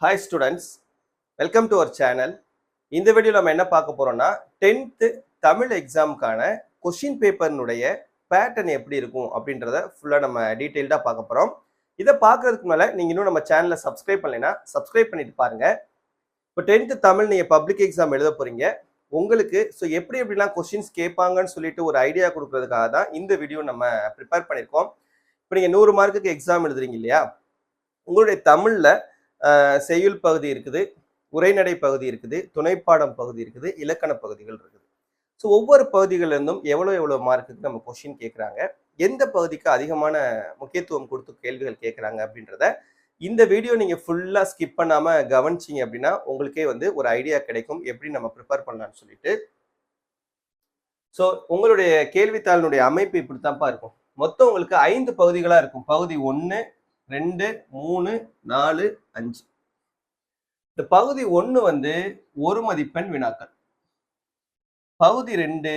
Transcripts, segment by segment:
Hi students, welcome to our channel. இந்த வீடியோல நம்ம என்ன பார்க்க போறோம்னா 10th தமிழ் எக்ஸாமுக்கான கொஸ்டின் பேப்பர்னுடைய பேட்டர்ன் எப்படி இருக்கும் அப்படின்றத ஃபுல்லா நம்ம டீடைல்டா பார்க்க போறோம். இதை பார்க்கறதுக்கு முன்னால நீங்க இன்னும் நம்ம சேனலை சப்ஸ்கிரைப் பண்ணலைன்னா சப்ஸ்கிரைப் பண்ணிட்டு பாருங்க. இப்போ 10th தமிழ் நீங்க பப்ளிக் எக்ஸாம் எழுத போறீங்க. உங்களுக்கு எப்படி எப்படிலாம் கொஸ்டின்ஸ் கேட்பாங்கன்னு சொல்லிட்டு ஒரு ஐடியா கொடுக்கறதுக்காக தான் இந்த வீடியோ நம்ம ப்ரிப்பேர் பண்ணியிருக்கோம். இப்போ நீங்க 100 மார்க்குக்கு எக்ஸாம் எழுதுறீங்க இல்லையா, உங்களுடைய தமிழ்ல செய்யுள் பகுதி இருக்குது, உரைநடை பகுதி இருக்குது, துணைப்பாடம் பகுதி இருக்குது, இலக்கண பகுதிகள் இருக்குது. ஸோ ஒவ்வொரு பகுதிகளில் இருந்தும் எவ்வளோ மார்க்குக்கு நம்ம கொஸ்டின் கேட்குறாங்க, எந்த பகுதிக்கு அதிகமான முக்கியத்துவம் கொடுத்து கேள்விகள் கேட்குறாங்க அப்படின்றத இந்த வீடியோ நீங்கள் ஃபுல்லாக ஸ்கிப் பண்ணாமல் கவனிச்சிங்க அப்படின்னா உங்களுக்கே ஒரு ஐடியா கிடைக்கும் எப்படி நம்ம ப்ரிப்பேர் பண்ணலாம்னு சொல்லிட்டு. ஸோ உங்களுடைய கேள்வித்தாளினுடைய அமைப்பு இப்படித்தான்ப்பா இருக்கும். மொத்தம் உங்களுக்கு 5 பகுதிகளாக இருக்கும். பகுதி 1, 2, 3, 4, 5. இந்த பகுதி 1 1 மதிப்பெண் வினாக்கள், பகுதி 2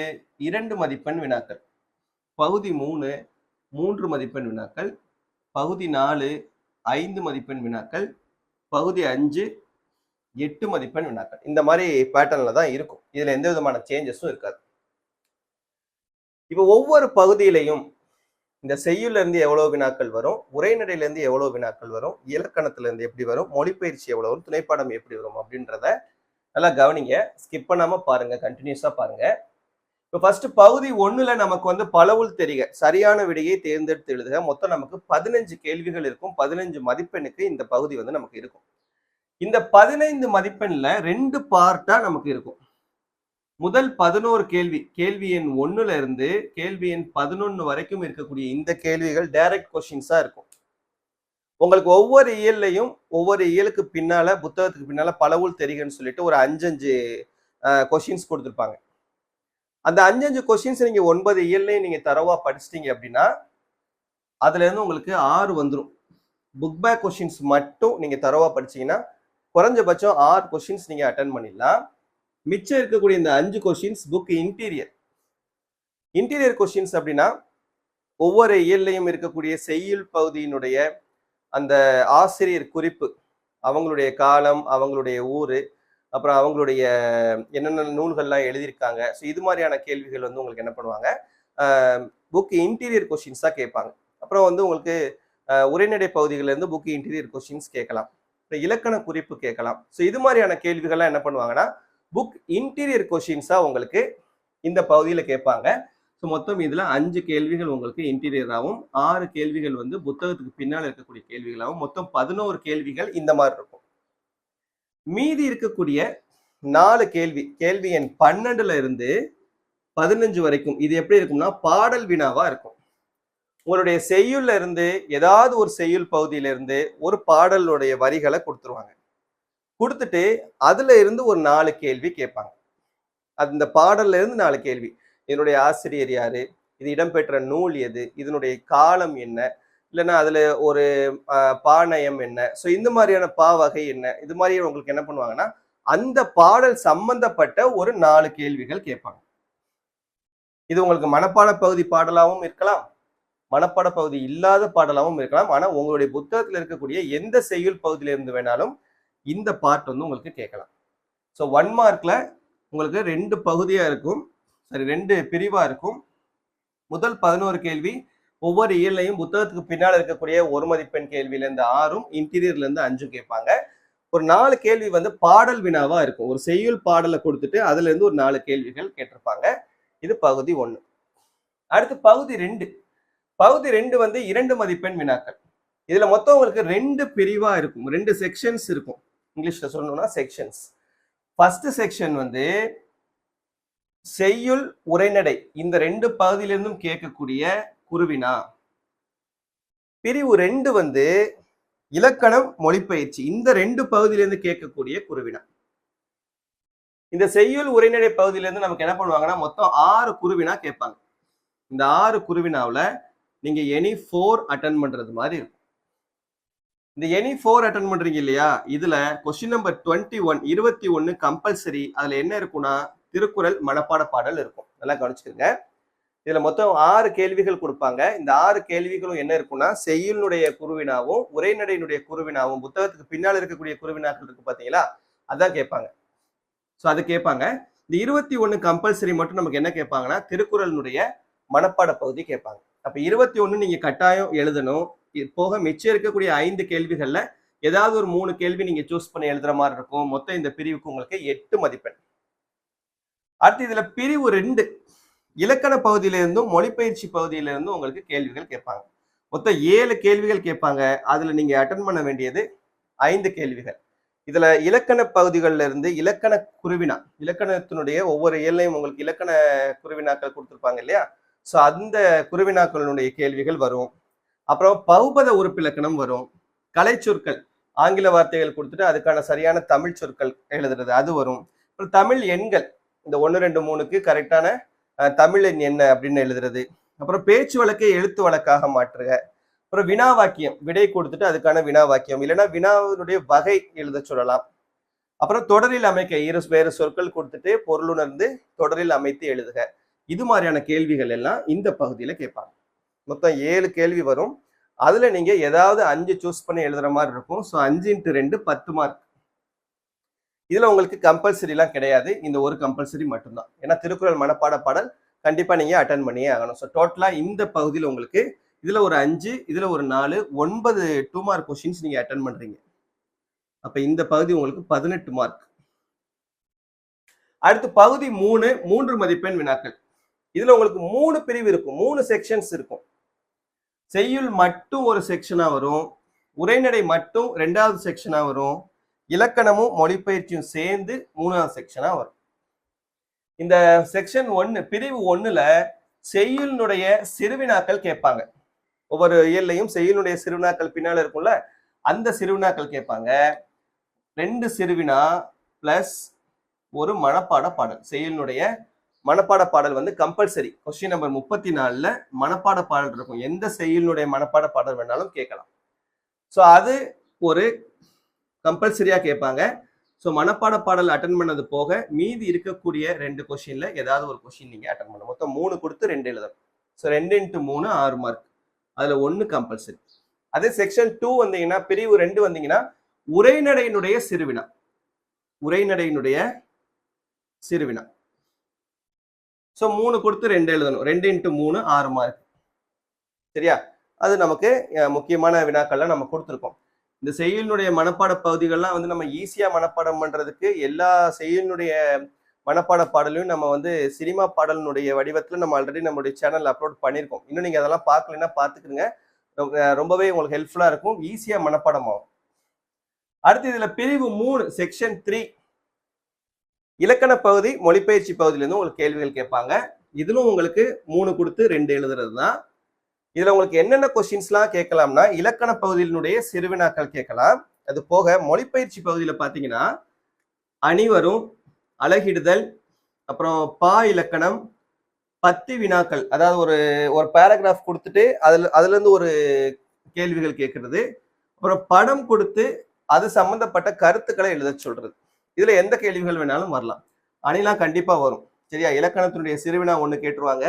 2 மதிப்பெண் வினாக்கள், பகுதி 3 3 மதிப்பெண் வினாக்கள், பகுதி 4 5 மதிப்பெண் வினாக்கள், பகுதி 5 8 மதிப்பெண் வினாக்கள். இந்த மாதிரி பேட்டர்ன்ல தான் இருக்கும். இதுல எந்த விதமான சேஞ்சஸும் இருக்காது. இப்போ ஒவ்வொரு பகுதியிலையும் இந்த செய்யுள்ல இருந்து எவ்வளவு வினாக்கள் வரும், உரைநடையில இருந்து எவ்வளவு வினாக்கள் வரும், இலக்கணத்துல இருந்து எப்படி வரும், மொழிப்பயிற்சி எவ்வளவு வரும், துணைப்பாடம் எப்படி வரும் அப்படின்றத நல்லா கவனிங்க. ஸ்கிப் பண்ணாம பாருங்க, கண்டினியூஸா பாருங்க. இப்போ ஃபர்ஸ்ட் பகுதி 1ல நமக்கு பலவுள் தெரிக, சரியான விடையை தேர்ந்தெடுத்து எழுதுக. மொத்தம் நமக்கு 15 கேள்விகள் இருக்கும். 15 மதிப்பெண்ணுக்கு இந்த பகுதி நமக்கு இருக்கும். இந்த 15 மதிப்பெண்ல 2 பார்ட்டா நமக்கு இருக்கும். முதல் 11 கேள்வி, கேள்வி எண் 1ல இருந்து கேள்வி எண் 11 வரைக்கும் இருக்கக்கூடிய இந்த கேள்விகள் டைரக்ட் கொஸ்டின்ஸா இருக்கும். உங்களுக்கு ஒவ்வொரு இயல்லையும் ஒவ்வொரு இயலுக்கு பின்னால புத்தகத்துக்கு பின்னால பலவுள் தெரிகன்னு சொல்லிட்டு ஒரு 5 கொஸ்டின்ஸ் கொடுத்துருப்பாங்க. அந்த 5 கொஸ்டின்ஸ் நீங்க 9 இயல்லையும் நீங்க தரவா படிச்சிட்டீங்க அப்படின்னா அதுல இருந்து உங்களுக்கு 6 வந்துடும். புக் பேக் கொஸ்டின்ஸ் மட்டும் நீங்க தரவா படிச்சீங்கன்னா குறைஞ்சபட்சம் 6 கொஸ்டின்ஸ் நீங்க அட்டன் பண்ணிடலாம். மிச்சம் இருக்கக்கூடிய இந்த 5 கொஸ்டின்ஸ் புக் இன்டீரியர் கொஸ்டின்ஸ் அப்படின்னா ஒவ்வொரு இயல்லையும் இருக்கக்கூடிய செய்யுள் பகுதியினுடைய அந்த ஆசிரியர் குறிப்பு, அவங்களுடைய காலம், அவங்களுடைய ஊரு, அப்புறம் அவங்களுடைய என்னென்ன நூல்கள்லாம் எழுதியிருக்காங்க. ஸோ இது மாதிரியான கேள்விகள் உங்களுக்கு என்ன பண்ணுவாங்க, புக் இன்டீரியர் கொஸ்டின்ஸாக கேட்பாங்க. அப்புறம் உங்களுக்கு உரைநடை பகுதிகளில் இருந்து புக் இன்டீரியர் கொஸ்டின்ஸ் கேட்கலாம், இலக்கண குறிப்பு கேட்கலாம். ஸோ இது மாதிரியான கேள்விகள்லாம் என்ன பண்ணுவாங்கன்னா புக் இன்டீரியர் கொஸ்டின்ஸா உங்களுக்கு இந்த பகுதியில கேட்பாங்க. ஸோ மொத்தம் இதுல 5 கேள்விகள் உங்களுக்கு இன்டீரியராகவும் 6 கேள்விகள் புத்தகத்துக்கு பின்னால் இருக்கக்கூடிய கேள்விகளாகவும் மொத்தம் 11 கேள்விகள் இந்த மாதிரி இருக்கும். மீதி இருக்கக்கூடிய 4 கேள்வி, கேள்வி எண் 12ல இருந்து 15 வரைக்கும் இது எப்படி இருக்கும்னா பாடல் வினாவா இருக்கும். உங்களுடைய செய்யுள்ல இருந்து ஏதாவது ஒரு செய்யுள் பகுதியில இருந்து ஒரு பாடலுடைய வரிகளை கொடுத்துருவாங்க. கொடுத்துட்டு அதுல இருந்து ஒரு 4 கேள்வி கேட்பாங்க. அந்த பாடல்ல இருந்து 4 கேள்வி. இதனுடைய ஆசிரியர் யாரு, இது இடம்பெற்ற நூல் எது, இதனுடைய காலம் என்ன, இல்லைன்னா அதுல ஒரு பாணயம் என்ன, ஸோ இந்த மாதிரியான வகை என்ன, இது மாதிரி உங்களுக்கு என்ன பண்ணுவாங்கன்னா அந்த பாடல் சம்பந்தப்பட்ட ஒரு 4 கேள்விகள் கேட்பாங்க. இது உங்களுக்கு மனப்பாட பகுதி பாடலாகவும் இருக்கலாம், மனப்பாட பகுதி இல்லாத பாடலாகவும் இருக்கலாம். ஆனா உங்களுடைய புத்தகத்துல இருக்கக்கூடிய எந்த செய்யுள் பகுதியில இருந்து வேணாலும் இந்த பார்ட் உங்களுக்கு கேட்கலாம். ஸோ 1 மார்க்ல உங்களுக்கு 2 பகுதியா இருக்கும், 2 பிரிவா இருக்கும். முதல் 11 கேள்வி ஒவ்வொரு இயல்லையும் புத்தகத்துக்கு பின்னால் இருக்கக்கூடிய 1 மதிப்பெண் கேள்வியில இருந்து 6ம் இன்டீரியர்ல இருந்து 5 கேட்பாங்க. ஒரு 4 கேள்வி பாடல் வினாவா இருக்கும். ஒரு செய்யுள் பாடலை கொடுத்துட்டு அதுல இருந்து ஒரு 4 கேள்விகள் கேட்டிருப்பாங்க. இது பகுதி 1. அடுத்து பகுதி 2. பகுதி 2 2 மதிப்பெண் வினாக்கள். இதுல மொத்தம் உங்களுக்கு 2 பிரிவா இருக்கும், 2 செக்ஷன்ஸ் இருக்கும். இங்கிலீஷ்ல சொல்லணும்னா செக்ஷன்ஸ். ஃபர்ஸ்ட் செக்ஷன் செய்யுள் உரைநடை, இந்த 2 பகுதியிலிருந்தும் கேட்கக்கூடிய குருவினா. பிரிவு 2 இலக்கணம் மொழிப்பயிற்சி, இந்த 2 பகுதியிலிருந்து கேட்கக்கூடிய குருவினா. இந்த செய்யுள் உரைநடை பகுதியிலிருந்து நமக்கு என்ன பண்ணுவாங்கன்னா மொத்தம் 6 குருவினா கேட்பாங்க. இந்த 6 குருவினாவில் நீங்க எனி 4 அட்டன் பண்றது மாதிரி இருக்கும். இந்த எனி 4 அட்டன் பண்றீங்க இல்லையா, இதுல கொஸ்டின் நம்பர் 21 கம்பல்சரி. அதுல என்ன இருக்கும்னா திருக்குறள் மனப்பாட பாடல் இருக்கும். நல்லா கவனிச்சுக்கோங்க. இதுல மொத்தம் 6 கேள்விகள் கொடுப்பாங்க. இந்த 6 கேள்விகளும் என்ன இருக்குன்னா, செய்யுளுடைய குருவினாவும் உரைநடையினுடைய குருவினாவும் புத்தகத்துக்கு பின்னால் இருக்கக்கூடிய குருவினாக்கள் இருக்கு பாத்தீங்களா, அதான் கேட்பாங்க. ஸோ அது கேட்பாங்க. இந்த 21 கம்பல்சரி மட்டும் நமக்கு என்ன கேட்பாங்கன்னா, திருக்குறளினுடைய மனப்பாட பகுதி கேட்பாங்க. அப்ப 21 நீங்க கட்டாயம் எழுதணும். இது போக மிச்சம் இருக்கக்கூடிய 5 கேள்விகள்ல ஏதாவது ஒரு 3 கேள்வி நீங்க சூஸ் பண்ணி எழுதுற மாதிரி இருக்கும். மொத்தம் இந்த பிரிவுக்கு உங்களுக்கு 8 மதிப்பெண். அடுத்து இதுல பிரிவு 2 இலக்கண பகுதியிலிருந்தும் மொழிபெயர்ச்சி பகுதியிலிருந்தும் உங்களுக்கு கேள்விகள் கேட்பாங்க. மொத்தம் 7 கேள்விகள் கேட்பாங்க. அதுல நீங்க அட்டன் பண்ண வேண்டியது 5 கேள்விகள். இதுல இலக்கண பகுதிகளில் இருந்து இலக்கண குருவினா, இலக்கணத்தினுடைய ஒவ்வொரு இயலையும் உங்களுக்கு இலக்கண குருவினாக்கள் கொடுத்துருப்பாங்க இல்லையா, ஸோ அந்த குருவினாக்களுடைய கேள்விகள் வரும். அப்புறம் பகுபத உறுப்பிலக்கணம் வரும். கலை சொற்கள், ஆங்கில வார்த்தைகள் கொடுத்துட்டு அதுக்கான சரியான தமிழ் சொற்கள் எழுதுறது அது வரும். அப்புறம் தமிழ் எண்கள், இந்த 1 2 3க்கு கரெக்டான தமிழ் எண் என்ன அப்படின்னு எழுதுறது. அப்புறம் பேச்சு வழக்கை எழுத்து வழக்காக மாற்றுக. அப்புறம் வினா வாக்கியம், விடை கொடுத்துட்டு அதுக்கான வினா வாக்கியம், இல்லைன்னா வினாவினுடைய வகை எழுத சொல்லலாம். அப்புறம் தொடரில் அமைக்க வேறு சொற்கள் கொடுத்துட்டு பொருளுணர்ந்து தொடரில் அமைத்து எழுதுக. இது மாதிரியான கேள்விகள் எல்லாம் இந்த பகுதியில கேட்பாங்க. மொத்தம் 7 கேள்வி வரும். அதுல நீங்க ஏதாவது 5 சூஸ் பண்ணி எழுதுற மாதிரி இருக்கும். So 5 × 2 10 mark. இதுல உங்களுக்கு கம்பல்சரி எல்லாம் கிடையாது. இந்த ஒரு கம்பல்சரி மட்டும்தான். ஏன்னா திருக்குறள் மனப்பாட பாடல் கண்டிப்பா நீங்க அட்டன் பண்ணியே ஆகணும். ஸோ டோட்டலா இந்த பகுதியில் உங்களுக்கு இதுல ஒரு 5, இதுல ஒரு 4, 9 2 மார்க் கொஸ்டின்ஸ் நீங்க அட்டன் பண்றீங்க. அப்ப இந்த பகுதி உங்களுக்கு 18 மார்க். அடுத்து பகுதி 3 மதிப்பெண் வினாக்கள். இதுல உங்களுக்கு 3 பிரிவு இருக்கும், 3 செக்ஷன்ஸ் இருக்கும். செய்யுள் மட்டும் ஒரு செக்ஷனா வரும், உரைநடை மட்டும் 2வது செக்ஷனா வரும், இலக்கணமும் மொழிபெயர்ச்சியும் சேர்ந்து 3வது செக்ஷனா வரும். இந்த செக்ஷன் 1 பிரிவு 1ல செய்யுளினுடைய சிறுவினாக்கள் கேட்பாங்க. ஒவ்வொரு இயல்லையும் செய்யுளுடைய சிறுவினாக்கள் பின்னால இருக்கும்ல, அந்த சிறுவினாக்கள் கேட்பாங்க. 2 சிறுவினா பிளஸ் ஒரு மனப்பாட பாடல். செய்யுளுடைய மனப்பாட பாடல் வந்து கம்பல்சரி. கொஸ்டின் நம்பர் 34ல மனப்பாட பாடல் இருக்கும். எந்த செய்யுளுடைய மனப்பாட பாடல் வேணாலும் கேட்கலாம். ஸோ அது ஒரு கம்பல்சரியா கேட்பாங்க. ஸோ மனப்பாட பாடல் அட்டன் பண்ணது போக மீதி இருக்கக்கூடிய 2 கொஸ்டின்ல ஏதாவது ஒரு கொஸ்டின் நீங்க அட்டன் பண்ணணும். மொத்தம் 3 கொடுத்து 2 எழுதணும். So 2 × 3 6 mark. அதுல 1 கம்பல்சரி. அதே செக்ஷன் 2 வந்தீங்கன்னா, பிரிவு 2 வந்தீங்கன்னா உரைநடையினுடைய சிறுவினா, உரைநடையினுடைய சிறுவினா. ஸோ 3 கொடுத்து 2 எழுதணும். 2 × 3 6 மார்க். சரியா? அது நமக்கு முக்கியமான வினாக்கள்லாம் நம்ம கொடுத்துருக்கோம். இந்த செய்யுளினுடைய மனப்பாட பகுதிகள்லாம் வந்து நம்ம ஈஸியா மனப்பாடம் பண்றதுக்கு எல்லா செய்யுளினுடைய மனப்பாட பாடலையும் நம்ம வந்து சினிமா பாடலினுடைய வடிவத்துல நம்ம ஆல்ரெடி நம்மளுடைய சேனல் அப்லோட் பண்ணியிருக்கோம். இன்னும் நீங்க அதெல்லாம் பார்க்கலன்னா பார்த்துக்குங்க. ரொம்பவே உங்களுக்கு ஹெல்ப்ஃபுல்லா இருக்கும், ஈஸியா மனப்பாடம் ஆகும். அடுத்து இதுல பிரிவு 3 செக்ஷன் 3 இலக்கண பகுதி மொழிபெயர்ச்சி பகுதியிலிருந்து உங்களுக்கு கேள்விகள் கேட்பாங்க. இதுலும் உங்களுக்கு 3 கொடுத்து 2 எழுதுறது தான். இதுல உங்களுக்கு என்னென்ன கொஸ்டின்ஸ்லாம் கேட்கலாம்னா, இலக்கண பகுதியினுடைய சிறுவினாக்கள் கேட்கலாம். அது போக மொழிபெயர்ச்சி பகுதியில பாத்தீங்கன்னா அணிவரும், அழகிடுதல், அப்புறம் பா இலக்கணம், 10 வினாக்கள், அதாவது ஒரு பேராகிராஃப் கொடுத்துட்டு அதுல இருந்து ஒரு கேள்விகள் கேட்கறது, அப்புறம் படம் கொடுத்து அது சம்பந்தப்பட்ட கருத்துக்களை எழுத சொல்றது. இதுல எந்த கேள்விகள் வேணாலும் வரலாம். அணிலாம் கண்டிப்பா வரும். சரியா? இலக்கணத்தினுடைய சிறுவினா 1 கேட்டுருவாங்க.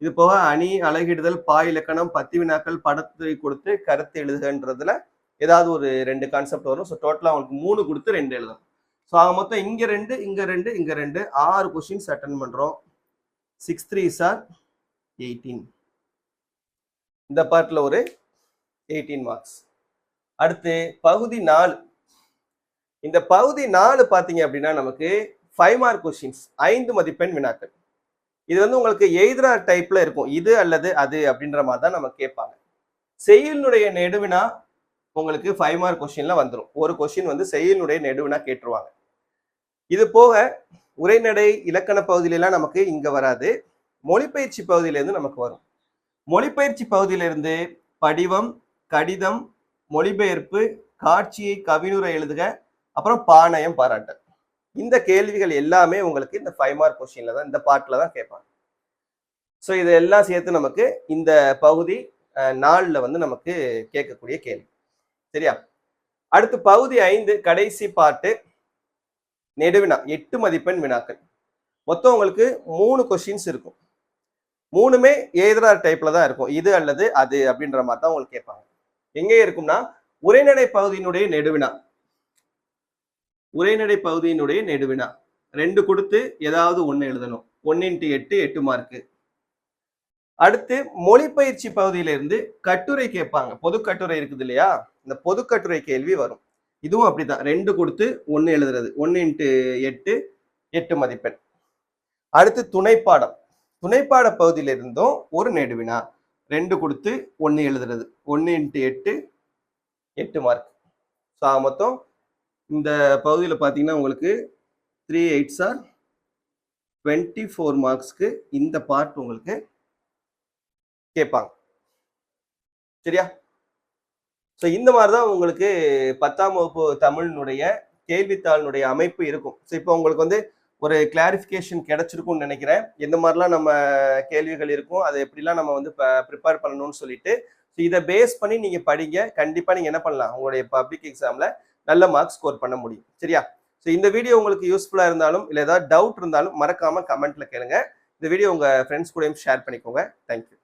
இது போக அணி, அழகிடுதல், பா இலக்கணம், 10 வினாக்கள், படத்தை கொடுத்து கருத்து எழுதுகன்றதுல ஏதாவது ஒரு 2 கான்செப்ட் வரும். ஸோ டோட்டலா அவங்களுக்கு 3 கொடுத்து 2 எழுதணும். ஸோ ஆக மொத்தம் இங்க 2, இங்க 2, இங்க 2, 6 கொஸ்டின்ஸ் அட்டன் பண்றோம். 6 3s are 18. இந்த பார்ட்ல ஒரு 18 மார்க்ஸ். அடுத்து பகுதி 4. இந்த பகுதி 4 பாத்தீங்க அப்படின்னா நமக்கு 5 மார்க் கொஸ்டின்ஸ், 5 மதிப்பெண் வினாக்கள். இது வந்து உங்களுக்கு எய்தரா டைப்ல இருக்கும், இது அல்லது அது அப்படின்ற மாதிரி தான் நம்ம கேட்பாங்க. செய்யுளுடைய நெடுவினா உங்களுக்கு 5 மார்க் கொஸ்டின்ல வந்துடும். ஒரு கொஸ்டின் வந்து செய்யுளுடைய நெடுவினா கேட்டுருவாங்க. இது போக உரைநடை இலக்கண பகுதியிலாம் நமக்கு இங்க வராது, மொழிபெயர்ச்சி பகுதியிலிருந்து நமக்கு வரும். மொழிபெயர்ச்சி பகுதியிலிருந்து படிவம், கடிதம், மொழிபெயர்ப்பு, காட்சியை கவினுரை எழுதுக, அப்புறம் பாணயம் பாராட்டல். இந்த கேள்விகள் எல்லாமே உங்களுக்கு இந்த 5 மார்க் கொஸ்டின்ல தான், இந்த பார்ட்ல தான் கேட்பாங்க. ஸோ இதெல்லாம் சேர்த்து நமக்கு இந்த பகுதி 4ல வந்து நமக்கு கேட்கக்கூடிய கேள்வி. சரியா? அடுத்து பகுதி 5 கடைசி பாட்டு நெடுவினா, 8 மதிப்பெண் வினாக்கள். மொத்தம் உங்களுக்கு 3 கொஸ்டின்ஸ் இருக்கும். மூணுமே ஏதர் டைப்ல தான் இருக்கும். இது அல்லது அது அப்படின்ற மாதிரி தான் உங்களுக்கு கேட்பாங்க. எங்கே இருக்கும்னா உரைநடை பகுதியினுடைய நெடுவினா. உரைநடை பகுதியினுடைய நெடுவினா 2 கொடுத்து ஏதாவது 1 எழுதணும். 1 × 8 8 மார்க்கு. அடுத்து மொழிப்பயிற்சி பகுதியிலிருந்து கட்டுரை கேட்பாங்க. பொது கட்டுரை இருக்குது இல்லையா, இந்த பொது கட்டுரை கேள்வி வரும். இதுவும் அப்படிதான், 2 கொடுத்து 1 எழுதுறது. 1 × 8 8 மதிப்பெண். அடுத்து துணைப்பாடம். துணைப்பாட பகுதியிலிருந்தும் ஒரு நெடுவினா 2 கொடுத்து 1 எழுதுறது. 1 × 8 8 மார்க். ஸோ மொத்தம் இந்த பகுதியில் பார்த்தீங்கன்னா உங்களுக்கு 3 8s are 24 மார்க்ஸ்க்கு இந்த பார்ட் உங்களுக்கு கேட்பாங்க. சரியா? ஸோ இந்த மாதிரி தான் உங்களுக்கு 10ஆம் வகுப்பு தமிழினுடைய கேள்வித்தாளினுடைய அமைப்பு இருக்கும். ஸோ இப்போ உங்களுக்கு வந்து ஒரு கிளாரிஃபிகேஷன் கிடைச்சிருக்கும்னு நினைக்கிறேன். எந்த மாதிரிலாம் நம்ம கேள்விகள் இருக்கும், அதை எப்படிலாம் நம்ம வந்து ப்ரிப்பேர் பண்ணணும்னு சொல்லிட்டு. ஸோ இதை பேஸ் பண்ணி நீங்க படிங்க. கண்டிப்பா நீங்க என்ன பண்ணலாம், உங்களுடைய பப்ளிக் எக்ஸாம்ல நல்ல மார்க் ஸ்கோர் பண்ண முடியும். சரியா? ஸோ இந்த வீடியோ உங்களுக்கு யூஸ்ஃபுல்லா இருந்தாலும் இல்லை ஏதாவது டவுட் இருந்தாலும் மறக்காம கமெண்ட்ல கேளுங்க. இந்த வீடியோ உங்க ஃப்ரெண்ட்ஸ் கூடயும் ஷேர் பண்ணிக்கோங்க. தேங்க்யூ.